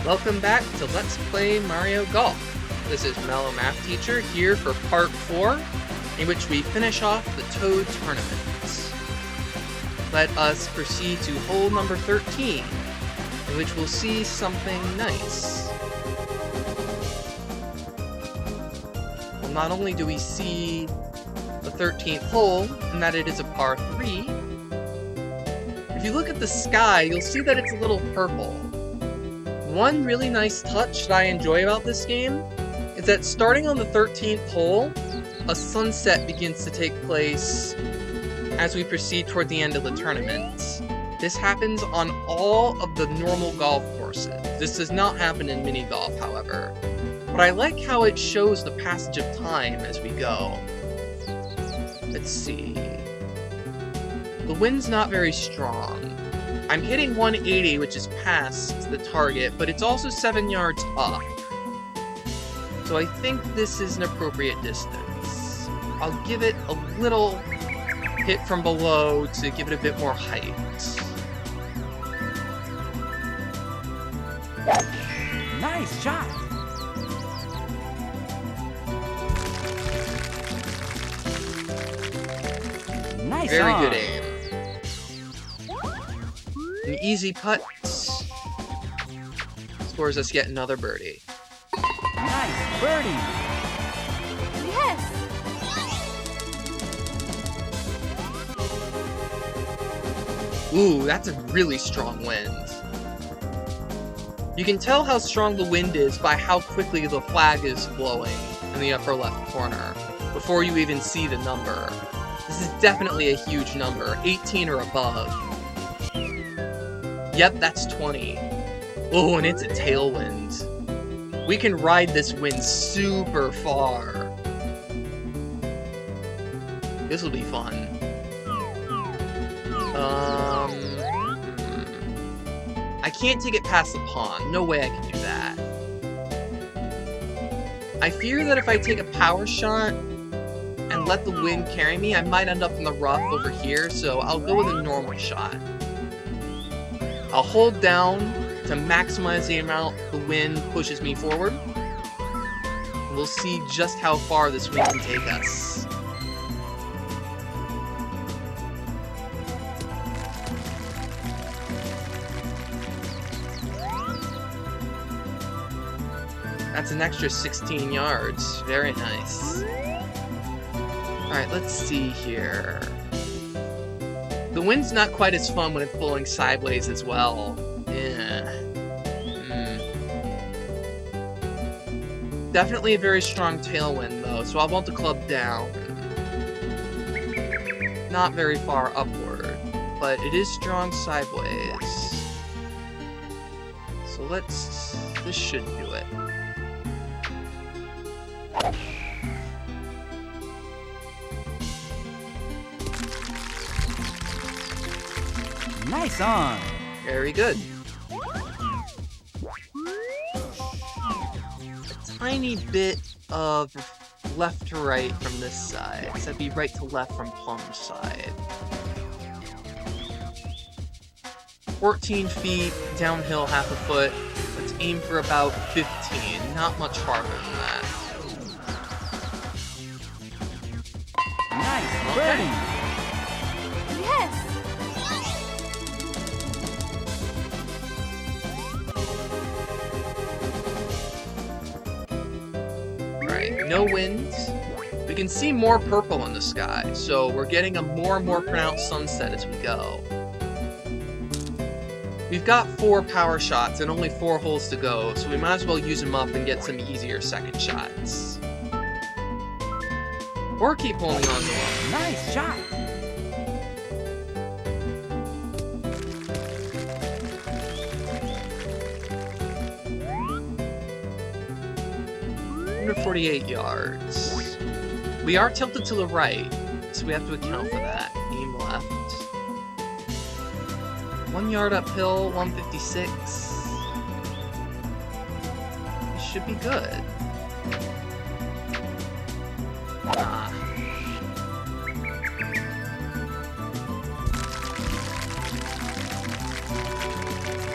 Welcome back to Let's Play Mario Golf. This is Mellow Math Teacher here for part 4, in which we finish off the Toad Tournament. Let us proceed to hole number 13, in which we'll see something nice. Well, not only do we see the 13th hole, and that it is a par 3, if you look at the sky, you'll see that it's a little purple. One really nice touch that I enjoy about this game is that starting on the 13th hole, a sunset begins to take place as we proceed toward the end of the tournament. This happens on all of the normal golf courses. This does not happen in mini golf, however. But I like how it shows the passage of time as we go. Let's see. The wind's not very strong. I'm hitting 180, which is past the target, but it's also 7 yards up. So I think this is an appropriate distance. I'll give it a little hit from below to give it a bit more height. Nice shot! Nice Very on. good aim. An easy putt scores us yet another birdie. Nice birdie! Yes! Ooh, that's a really strong wind. You can tell how strong the wind is by how quickly the flag is blowing in the upper left corner, before you even see the number. This is definitely a huge number, 18 or above. Yep, that's 20. Oh, and it's a tailwind. We can ride this wind super far. This will be fun. I can't take it past the pond. No way I can do that. I fear that if I take a power shot and let the wind carry me, I might end up in the rough over here, so I'll go with a normal shot. I'll hold down to maximize the amount the wind pushes me forward. We'll see just how far this wind can take us. That's an extra 16 yards. Very nice. Alright, let's see here. The wind's not quite as fun when it's blowing sideways as well. Yeah. Definitely a very strong tailwind, though, so I want the club down. Not very far upward, but it is strong sideways. So this should do it. Nice on! Very good. A tiny bit of left to right from this side. So that'd be right to left from Plum's side. 14 feet, downhill half a foot. Let's aim for about 15. Not much farther than that. Nice birdie! Yes! Right, no wind. We can see more purple in the sky, so we're getting a more and more pronounced sunset as we go. We've got 4 power shots and only 4 holes to go, so we might as well use them up and get some easier second shots. Or keep holding on to them. Nice shot! Under 48 yards. We are tilted to the right, so we have to account for that. Aim left. 1 yard uphill, 156. This should be good. Ah.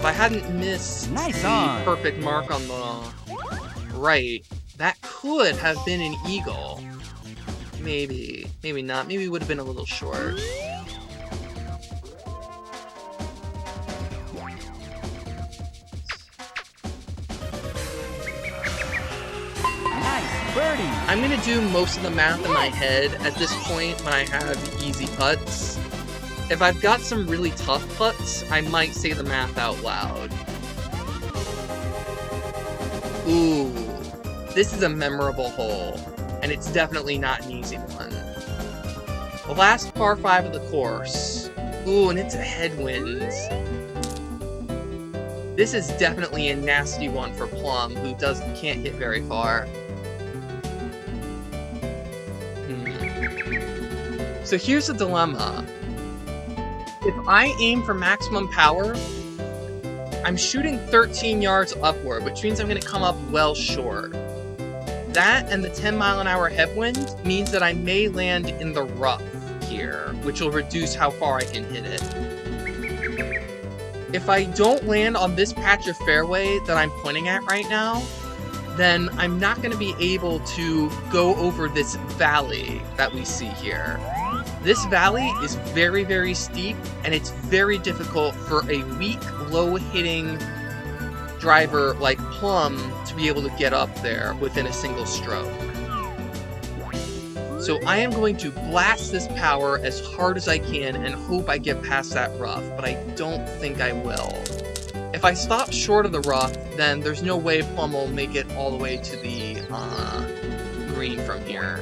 If I hadn't missed Nice the on. perfect mark on the right, that could have been an eagle. Maybe. Maybe not. Maybe it would have been a little short. Nice birdie. I'm gonna do most of the math in my head at this point when I have easy putts. If I've got some really tough putts, I might say the math out loud. Ooh, this is a memorable hole, and it's definitely not an easy one. The last par 5 of the course. Ooh, and it's a headwind. This is definitely a nasty one for Plum, who can't hit very far. So here's the dilemma. If I aim for maximum power, I'm shooting 13 yards upward, which means I'm going to come up well short. That and the 10-mile-an-hour headwind means that I may land in the rough here, which will reduce how far I can hit it. If I don't land on this patch of fairway that I'm pointing at right now, then I'm not going to be able to go over this valley that we see here. This valley is very, very steep, and it's very difficult for a weak, low-hitting driver like Plum to be able to get up there within a single stroke. So I am going to blast this power as hard as I can and hope I get past that rough, but I don't think I will. If I stop short of the rough, then there's no way Plum will make it all the way to the green from here.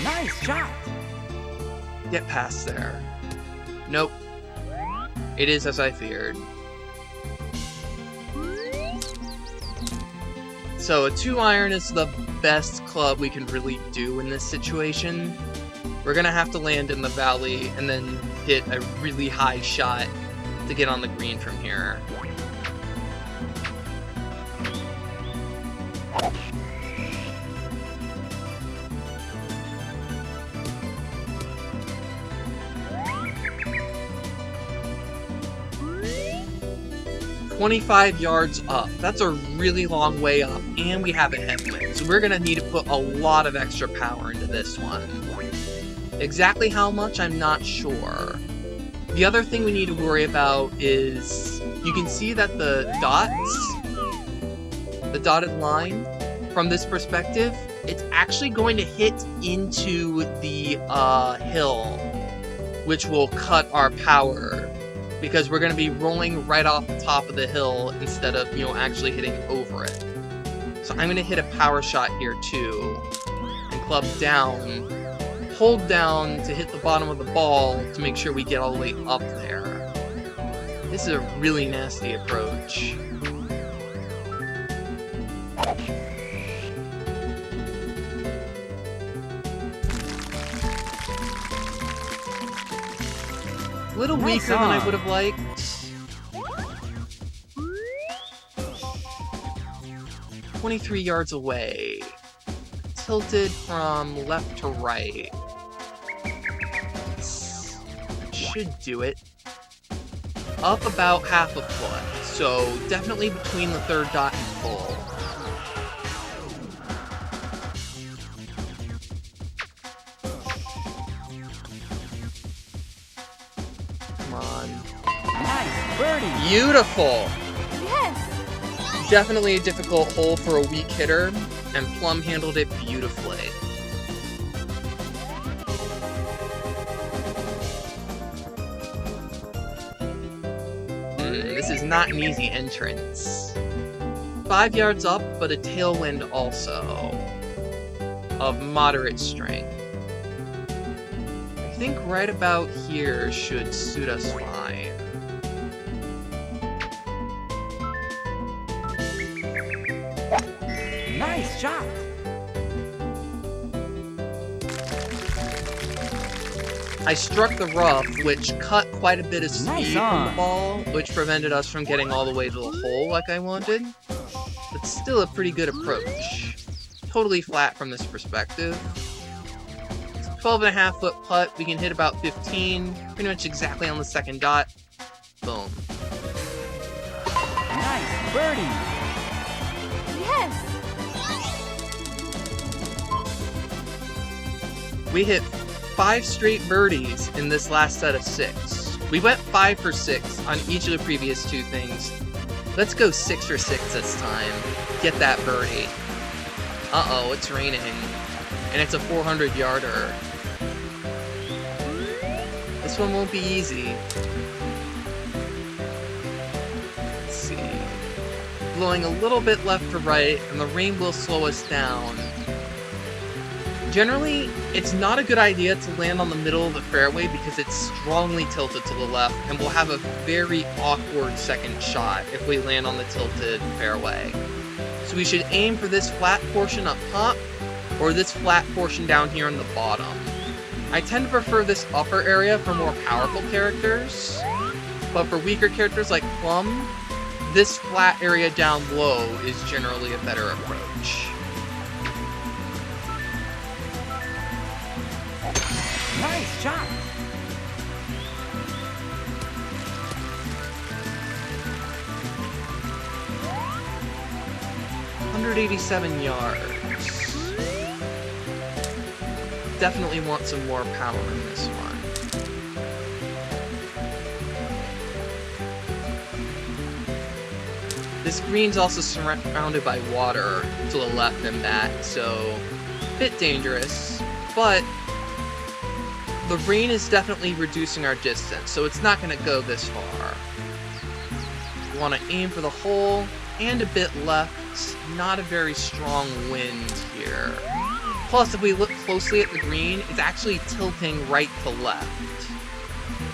Nice shot. Get past there. Nope. It is as I feared. So a 2-iron is the best club we can really do in this situation. We're gonna have to land in the valley and then hit a really high shot to get on the green from here. "25 yards up." That's a really long way up, and we have a headwind, so we're gonna need to put a lot of extra power into this one. Exactly how much, I'm not sure. The other thing we need to worry about is, you can see that the dots, the dotted line, from this perspective, it's actually going to hit into the hill, which will cut our power, because we're going to be rolling right off the top of the hill instead of, actually hitting over it. So I'm going to hit a power shot here too, and club down, hold down to hit the bottom of the ball to make sure we get all the way up there. This is a really nasty approach. A little weaker than I would have liked. "23 yards away. Tilted from left to right. Should do it. Up about half a foot, so definitely between the third dot and full. Come on. Nice birdie. Beautiful! Yes. Definitely a difficult hole for a weak hitter, and Plum handled it beautifully. This is not an easy entrance. 5 yards up, but a tailwind also, of moderate strength. I think right about here should suit us fine. Nice shot. I struck the rough, which cut quite a bit of speed from the ball, which prevented us from getting all the way to the hole like I wanted. But still a pretty good approach. Totally flat from this perspective. 12.5-foot putt, we can hit about 15, pretty much exactly on the second dot. Boom. Nice birdie. Yes. We hit 5 straight birdies in this last set of 6. We went 5 for 6 on each of the previous 2 things. Let's go 6 for 6 this time. Get that birdie. Uh-oh, it's raining. And it's a 400-yarder. This one won't be easy. Let's see. Blowing a little bit left to right, and the rain will slow us down. Generally, it's not a good idea to land on the middle of the fairway because it's strongly tilted to the left, and we'll have a very awkward second shot if we land on the tilted fairway. So we should aim for this flat portion up top, or this flat portion down here on the bottom. I tend to prefer this upper area for more powerful characters, but for weaker characters like Plum, this flat area down low is generally a better approach. Nice shot. $187 yards. Definitely want some more power in this one. This green's also surrounded by water to the left and back, so a bit dangerous, but the rain is definitely reducing our distance, so it's not going to go this far. We want to aim for the hole and a bit left. Not a very strong wind here. Plus, if we look closely at the green, it's actually tilting right to left.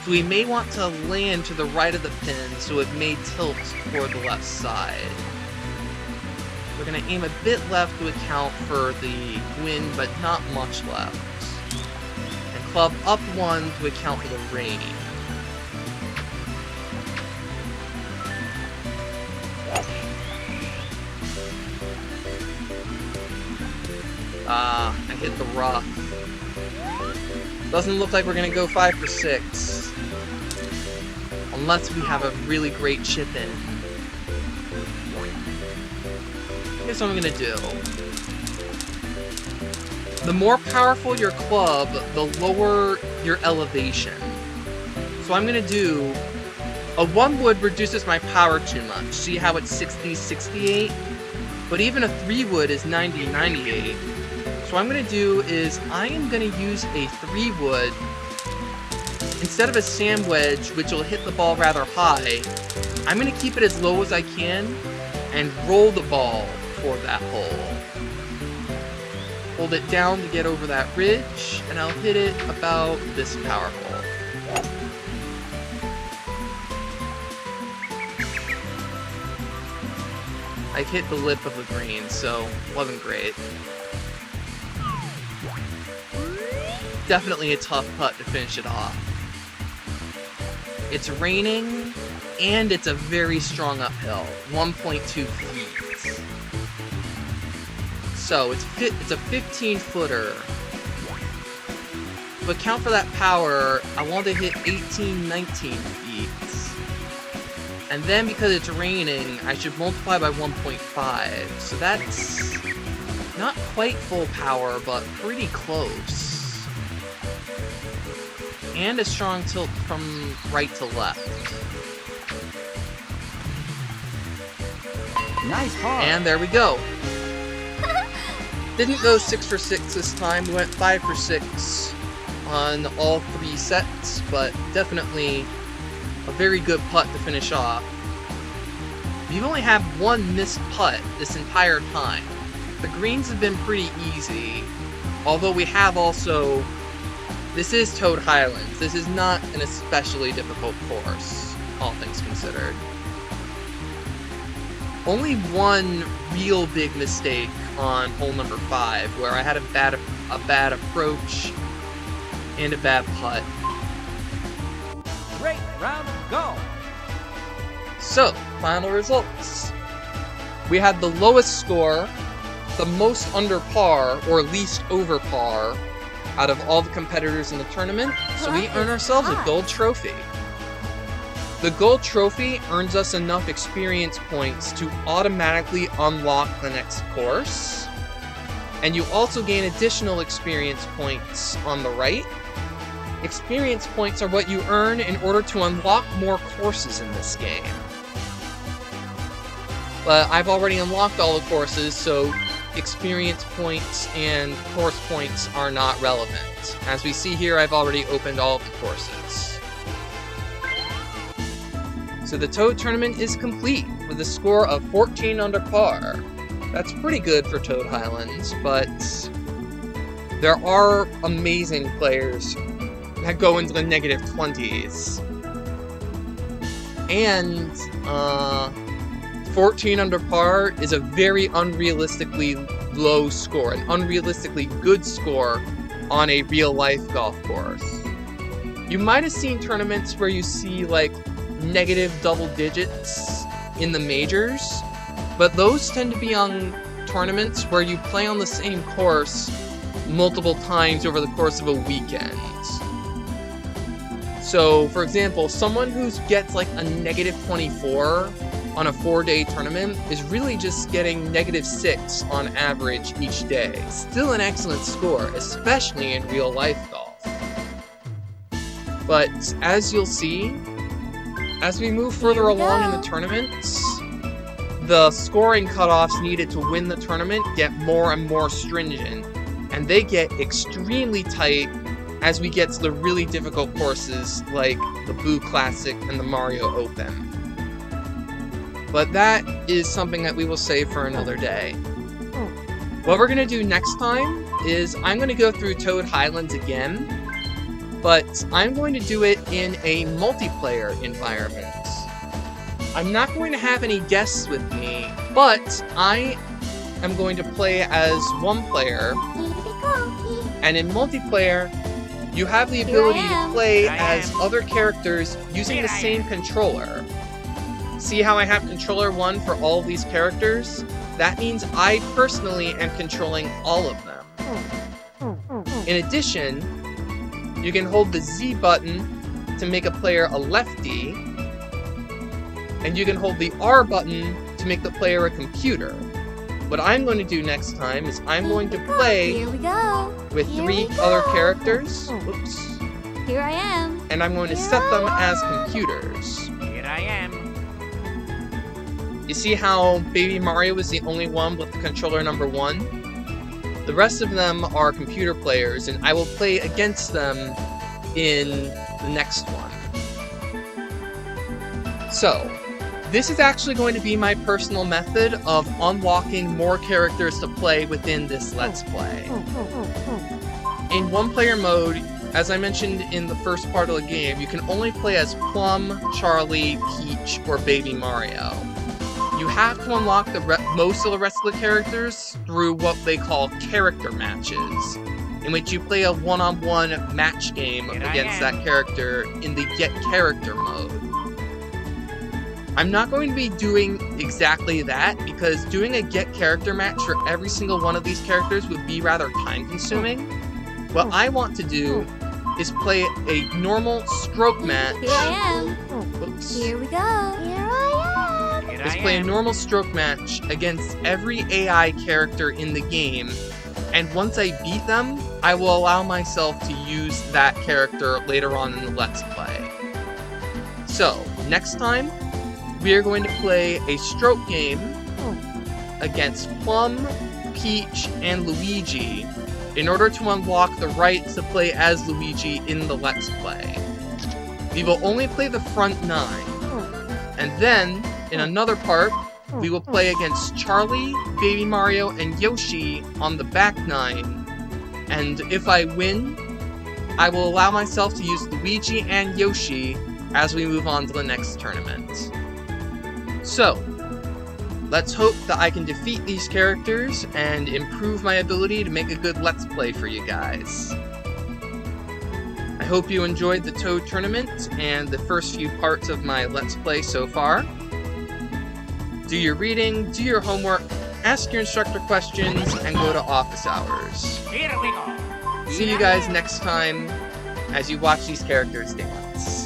So we may want to land to the right of the pin, so it may tilt toward the left side. We're going to aim a bit left to account for the wind, but not much left. And club up 1 to account for the rain. I hit the rough. Doesn't look like we're gonna go 5 for 6. Unless we have a really great chip in. Here's what I'm gonna do. The more powerful your club, the lower your elevation. So I'm gonna do... A 1 wood reduces my power too much. See how it's 60, 68? But even a 3 wood is 90, 98. So what I'm going to do is I am going to use a 3 wood instead of a sand wedge, which will hit the ball rather high. I'm going to keep it as low as I can and roll the ball toward that hole. Hold it down to get over that ridge, and I'll hit it about this power hole. I hit the lip of the green, so it wasn't great. Definitely a tough putt to finish it off. It's raining, and it's a very strong uphill, 1.2 feet. So it's a 15-footer. To account for that power, I want to hit 18, 19 feet. And then because it's raining, I should multiply by 1.5. So that's not quite full power, but pretty close. And a strong tilt from right to left. Nice par. And there we go. Didn't go 6 for 6 this time. We went 5 for 6 on all 3 sets, but definitely a very good putt to finish off. We've only had 1 missed putt this entire time. The greens have been pretty easy, although we have also... This is Toad Highlands. This is not an especially difficult course, all things considered. Only 1 real big mistake on hole number 5, where I had a bad approach and a bad putt. Great round, go! So, final results. We had the lowest score, the most under par, or least over par, out of all the competitors in the tournament, so we earn ourselves a gold trophy. The gold trophy earns us enough experience points to automatically unlock the next course, and you also gain additional experience points on the right. Experience points are what you earn in order to unlock more courses in this game. But I've already unlocked all the courses, so experience points and course points are not relevant. As we see here, I've already opened all of the courses. So the Toad tournament is complete with a score of 14 under par. That's pretty good for Toad Highlands, but there are amazing players that go into the negative 20s. And 14 under par is a very unrealistically low score, an unrealistically good score on a real-life golf course. You might have seen tournaments where you see like negative double digits in the majors, but those tend to be on tournaments where you play on the same course multiple times over the course of a weekend. So, for example, someone who gets like a negative 24 on a 4-day tournament is really just getting negative 6 on average each day. Still an excellent score, especially in real life golf. But as you'll see, as we move further along in the tournaments, the scoring cutoffs needed to win the tournament get more and more stringent, and they get extremely tight as we get to the really difficult courses like the Boo Classic and the Mario Open. But that is something that we will save for another day. What we're going to do next time is I'm going to go through Toad Highlands again, but I'm going to do it in a multiplayer environment. I'm not going to have any guests with me, but I am going to play as one player, and in multiplayer, you have the ability to play as other characters using the same controller. See how I have controller 1 for all of these characters? That means I personally am controlling all of them. In addition, you can hold the Z button to make a player a lefty, and you can hold the R button to make the player a computer. What I'm going to do next time is I'm going to play with 3 other characters. Oops. Here I am. And I'm going to set them as computers. Here I am. You see how Baby Mario is the only one with the controller number 1? The rest of them are computer players, and I will play against them in the next one. So, this is actually going to be my personal method of unlocking more characters to play within this Let's Play. In one-player mode, as I mentioned in the first part of the game, you can only play as Plum, Charlie, Peach, or Baby Mario. You have to unlock most of the rest of the characters through what they call character matches, in which you play a one-on-one match game against that character in the Get Character mode. I'm not going to be doing exactly that, because doing a Get Character match for every single one of these characters would be rather time-consuming. What I want to do is play a normal stroke match. Here I am. Oops. Here we go. Here I am. Is play a normal stroke match against every AI character in the game, and once I beat them, I will allow myself to use that character later on in the Let's Play. So, next time, we are going to play a stroke game against Plum, Peach, and Luigi in order to unlock the right to play as Luigi in the Let's Play. We will only play the front 9, and then, in another part, we will play against Charlie, Baby Mario, and Yoshi on the back 9, and if I win, I will allow myself to use Luigi and Yoshi as we move on to the next tournament. So, let's hope that I can defeat these characters and improve my ability to make a good Let's Play for you guys. I hope you enjoyed the Toad tournament and the first few parts of my Let's Play so far. Do your reading, do your homework, ask your instructor questions, and go to office hours. Here we go. see you guys next time as you watch these characters dance.